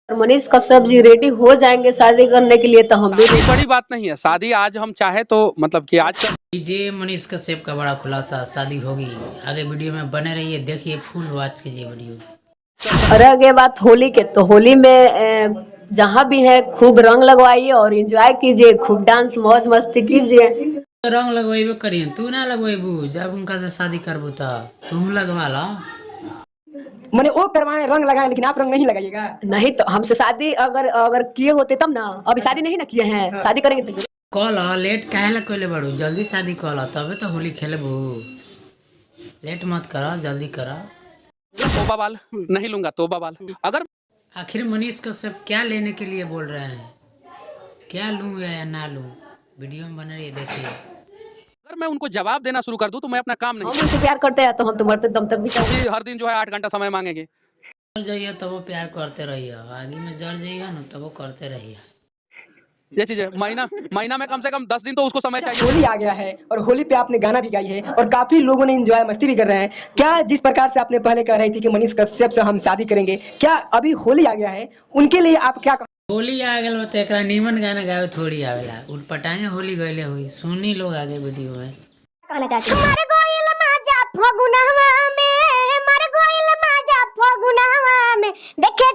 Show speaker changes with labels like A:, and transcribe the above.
A: Manish Kashyap ji ready हो जाएंगे शादी करने के लिए तो हम भी
B: शादी बड़ी बात नहीं है। शादी आज हम चाहे तो मतलब कि आज
C: लीजिए मनीष कश्यप का बड़ा खुलासा, शादी होगी। आगे वीडियो में बने रहिए, देखिए फुल वॉच कीजिए वीडियो।
A: रह गए बात होली के, तो होली में जहाँ भी है खूब रंग लगवाइए और एंजॉय कीजिए, खूब डांस मौज मस्ती कीजिए।
C: तो रंग लगवेबे करिए, तू ना लगवेबू, जब उनका से शादी करबू तो तुम लगवा ला।
D: मैंने वो करवाए रंग लगाए, लेकिन आप रंग नहीं लगाइएगा।
A: नहीं तो हमसे शादी अगर अगर किए होते तब ना, अभी शादी नहीं ना किए हैं, शादी करेंगे तो
C: कल लेट काहे ला कोइले बड़ू, जल्दी शादी कल तबे तो होली खेलबू। लेट मत करा, जल्दी करा।
B: तोबा बाल नहीं लूंगा, तोबा बाल। अगर
C: आखिर मनीष कश्यप क्या लेने के लिए बोल रहे हैं, क्या लूं या ना लूं, वीडियो में बने रहिए, देखिए।
B: अगर मैं उनको जवाब देना शुरू कर दूं तो मैं अपना काम नहीं
A: हम उनसे प्यार करते हैं तो हम तो मरते दम तक भी
B: कि हर दिन जो है 8 घंटा समय मांगेंगे।
C: जर जाइए तब वो प्यार करते रहिए, आगे में जर जाइए ना तब वो करते रहिए।
B: ये चीज है, महीना में कम से कम 10 दिन तो उसको समय चाहिए।
D: होली आ गया है और होली पे आपने गाना भी गाई है और काफी लोगों ने एंजॉय मस्ती भी कर रहे हैं। क्या जिस प्रकार से आपने पहले कह रही थी कि मनीष कश्यप से हम शादी करेंगे, क्या अभी होली आ गया है उनके लिए आप क्या
C: होली आ गल तो एक नीमन गाना गावे थोड़ी आवेला, उठपटांगे होली गईले हुई, सुनी लोग आगे वीडियो में।
E: कहना चाहती हूँ मर गोइल माजा फगुनवा में, मर गोइल माजा फगुनवा में, देखे